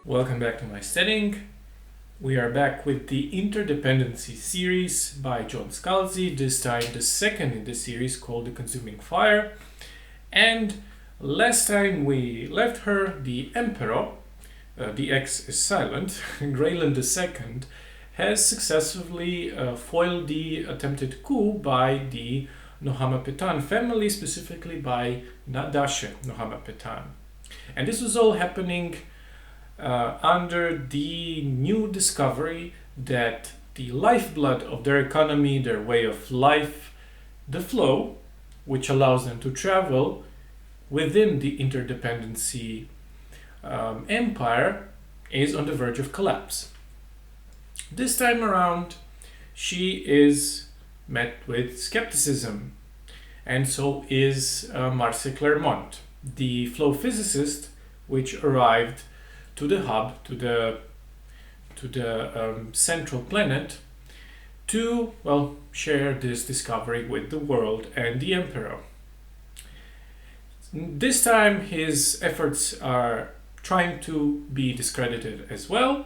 Welcome back to my studying. We are back with the Interdependency series by John Scalzi, this time the second in the series called The Consuming Fire. And last time we left her, the Emperor, the X is silent, Grayland II, has successfully foiled the attempted coup by the Nohama-Petan family, specifically by Nadashe Nohama-Petan. And this was all happening under the new discovery that the lifeblood of their economy, their way of life, the flow, which allows them to travel within the interdependency empire, is on the verge of collapse. This time around, she is met with skepticism, and so is Marcel Clermont, the flow physicist, which arrived to the hub, to the central planet, to, share this discovery with the world and the Emperor. This time his efforts are trying to be discredited as well,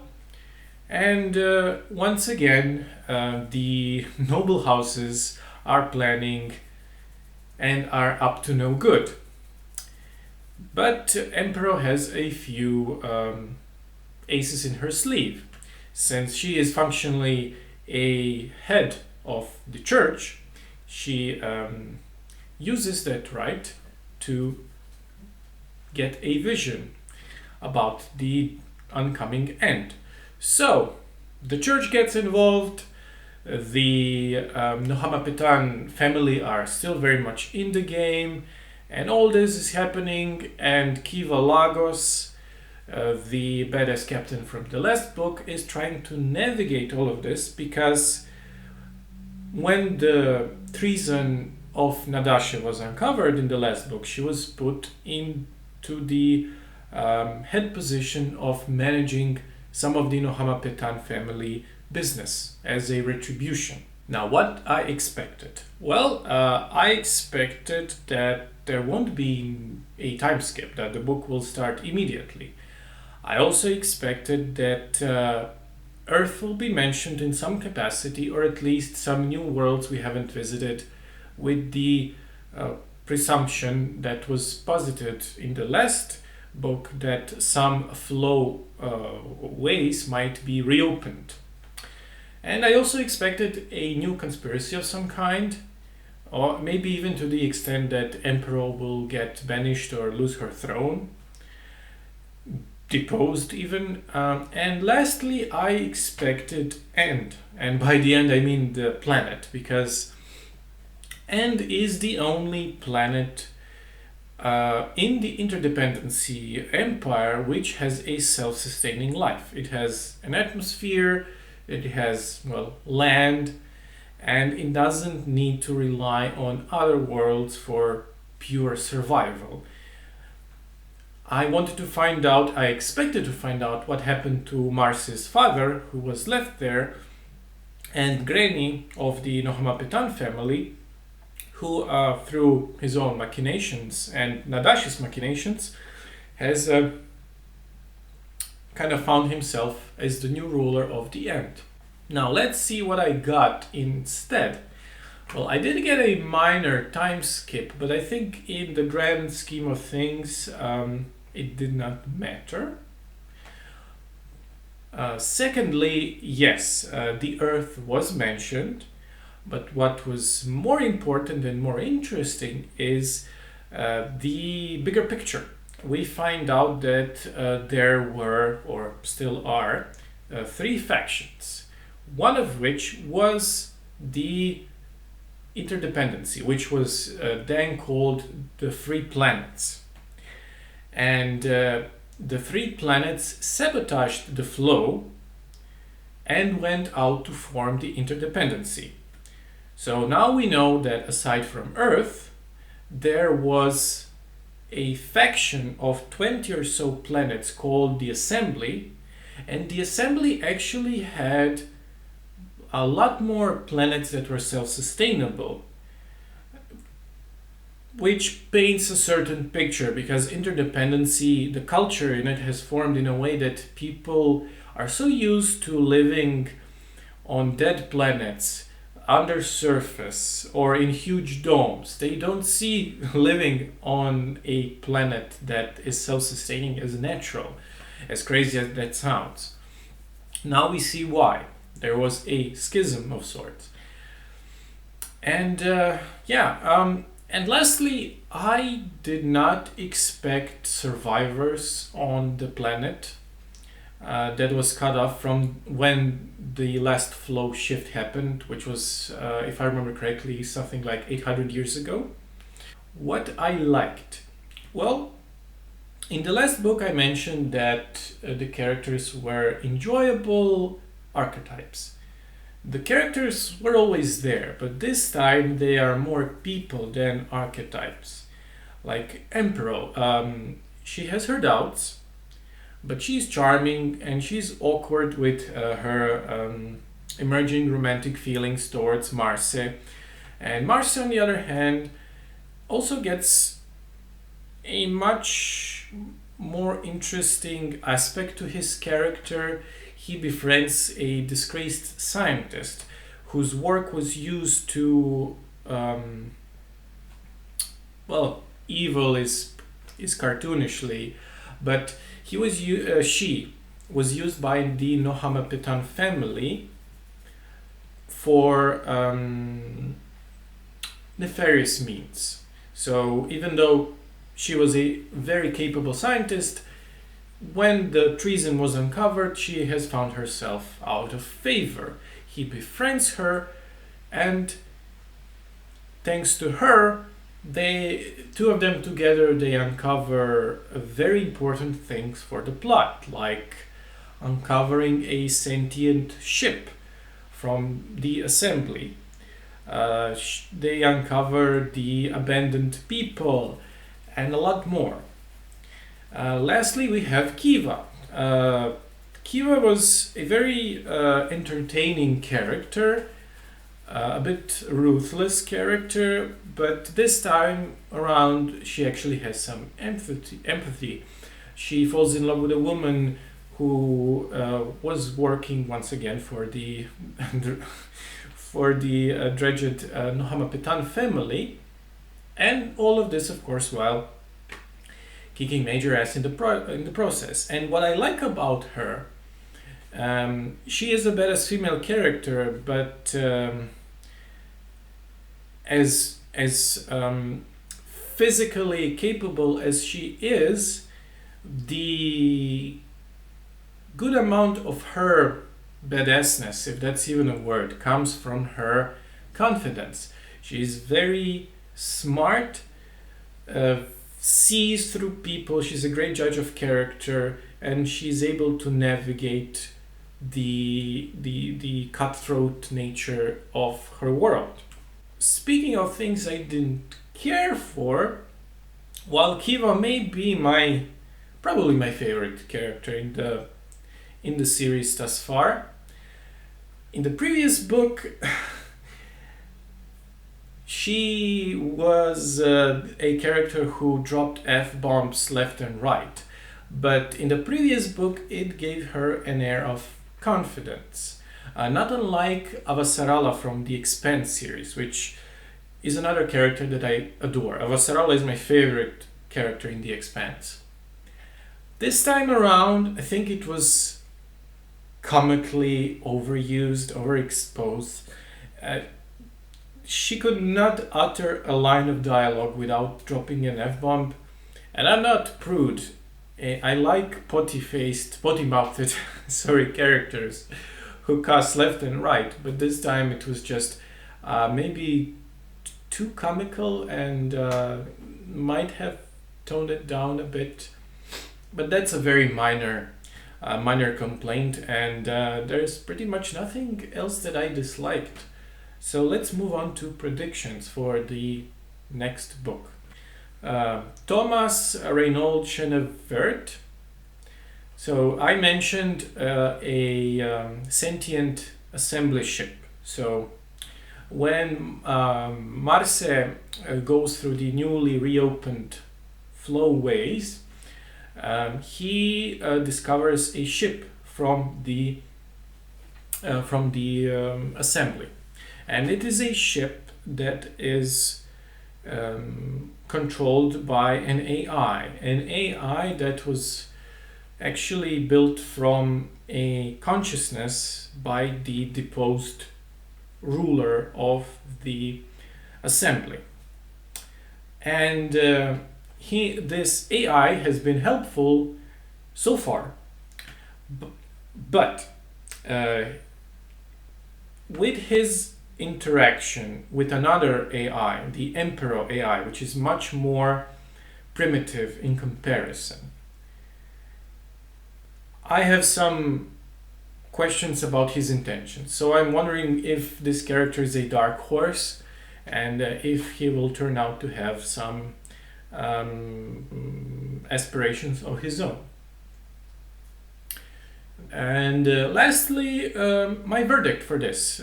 and once again the noble houses are planning and are up to no good. But Emperor has a few aces in her sleeve. Since she is functionally a head of the church, she uses that right to get a vision about the oncoming end. So the church gets involved. The Nohama-Petan family are still very much in the game. And all this is happening, and Kiva Lagos, the badass captain from the last book, is trying to navigate all of this, because when the treason of Nadashe was uncovered in the last book, she was put into the head position of managing some of the Nohama-Petan family business as a retribution. Now, what I expected? Well, I expected that there won't be a time skip, that the book will start immediately. I also expected that Earth will be mentioned in some capacity, or at least some new worlds we haven't visited, with the presumption that was posited in the last book that some flow ways might be reopened. And I also expected a new conspiracy of some kind, or maybe even to the extent that Emperor will get banished or lose her throne, deposed even. And lastly, I expected End. And by the end, I mean the planet, because End is the only planet in the interdependency empire which has a self-sustaining life. It has an atmosphere, it has, land, and it doesn't need to rely on other worlds for pure survival. I expected to find out what happened to Marcy's father, who was left there, and Granny of the Nohama-Petan family, who through his own machinations and Nadashe's machinations has kind of found himself as the new ruler of the End. Now let's see what I got instead. Well, I did get a minor time skip, but I think in the grand scheme of things, it did not matter. Secondly, yes, the Earth was mentioned, but what was more important and more interesting is the bigger picture. We find out that there were, or still are, three factions. One of which was the interdependency, which was then called the Free Planets. And the Free Planets sabotaged the flow and went out to form the interdependency. So now we know that aside from Earth, there was a faction of 20 or so planets called the Assembly, and the Assembly actually had a lot more planets that were self-sustainable. which paints a certain picture, because interdependency, the culture in it has formed in a way that people are so used to living on dead planets, under surface, or in huge domes. They don't see living on a planet that is self-sustaining as natural, as crazy as that sounds. Now we see why. There was a schism of sorts. And and lastly, I did not expect survivors on the planet that was cut off from when the last flow shift happened, which was, if I remember correctly, something like 800 years ago. What I liked? Well, in the last book, I mentioned that the characters were enjoyable archetypes. The characters were always there, but this time they are more people than archetypes. Like Emperor, she has her doubts, but she's charming and she's awkward with her emerging romantic feelings towards Marse. And Marse, on the other hand, also gets a much more interesting aspect to his character. He befriends a disgraced scientist whose work was used to, evil is cartoonishly, but she was used by the Nohamapetan family for nefarious means. So even though she was a very capable scientist, when the treason was uncovered, she has found herself out of favor. He befriends her, and thanks to her, two of them together, they uncover very important things for the plot, like uncovering a sentient ship from the assembly. They uncover the abandoned people, and a lot more. Lastly, we have Kiva. Kiva was a very entertaining character, a bit ruthless character, but this time around she actually has some empathy. She falls in love with a woman who was working once again for the dreaded Nohamapetan family, and all of this, of course, while kicking major ass in the process. And what I like about her, she is a badass female character, but as physically capable as she is, the good amount of her badassness, if that's even a word, comes from her confidence. She's very smart, sees through people. She's a great judge of character, and she's able to navigate the cutthroat nature of her world. Speaking of things I didn't care for, while Kiva may be probably my favorite character in the series thus far, in the previous book she was a character who dropped F-bombs left and right, but in the previous book it gave her an air of confidence. Not unlike Avasarala from the Expanse series, which is another character that I adore. Avasarala is my favorite character in the Expanse. This time around, I think it was comically overused, overexposed. She could not utter a line of dialogue without dropping an F-bomb. And I'm not prude. I like potty-mouthed characters who cuss left and right, but this time it was just maybe too comical and might have toned it down a bit. But that's a very minor complaint, and there's pretty much nothing else that I disliked. So let's move on to predictions for the next book. Thomas Reynolds Chenevert. So I mentioned a sentient assembly ship. So when Marse goes through the newly reopened flowways, he discovers a ship from the assembly, and it is a ship that is controlled by an AI that was actually built from a consciousness by the deposed ruler of the assembly. And this AI has been helpful so far, but with his interaction with another AI, the Emperor AI, which is much more primitive in comparison, I have some questions about his intentions. So I'm wondering if this character is a dark horse, and if he will turn out to have some aspirations of his own. And lastly, my verdict for this.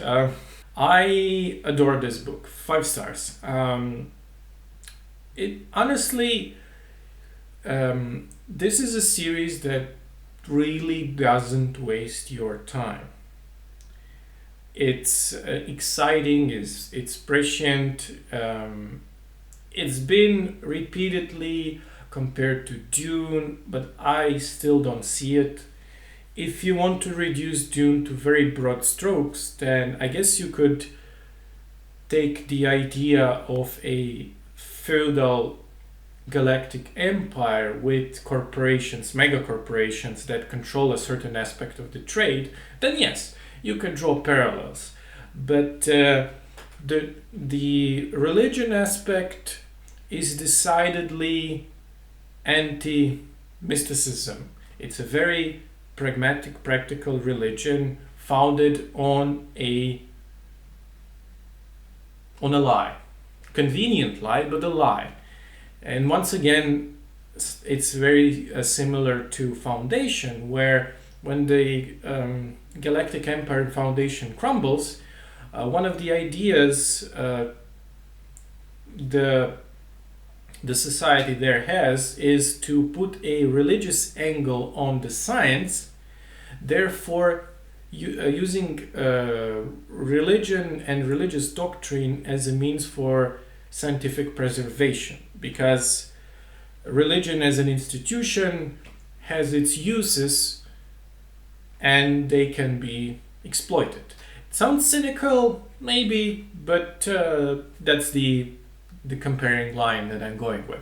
I adore this book, 5 stars. It honestly, this is a series that really doesn't waste your time. It's exciting, it's prescient. It's been repeatedly compared to Dune, but I still don't see it. If you want to reduce Dune to very broad strokes, then I guess you could take the idea of a feudal galactic empire with corporations, mega corporations that control a certain aspect of the trade, then yes, you can draw parallels. But the religion aspect is decidedly anti-mysticism. It's a very pragmatic, practical religion founded on a lie. Convenient lie, but a lie. And once again, it's very similar to Foundation, where when the Galactic Empire Foundation crumbles, one of the ideas the society there has is to put a religious angle on the science, therefore using religion and religious doctrine as a means for scientific preservation, because religion as an institution has its uses and they can be exploited. It sounds cynical, maybe, but that's the comparing line that I'm going with.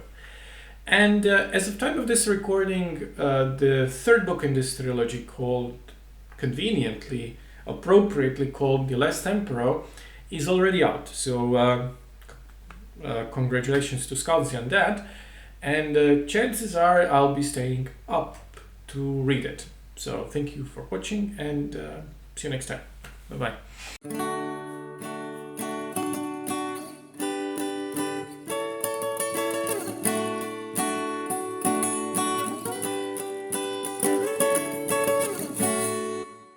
And as of time of this recording, the third book in this trilogy, called conveniently, appropriately called The Last Emperor, is already out. So congratulations to Scalzi on that. And chances are I'll be staying up to read it. So thank you for watching, and see you next time. Bye-bye.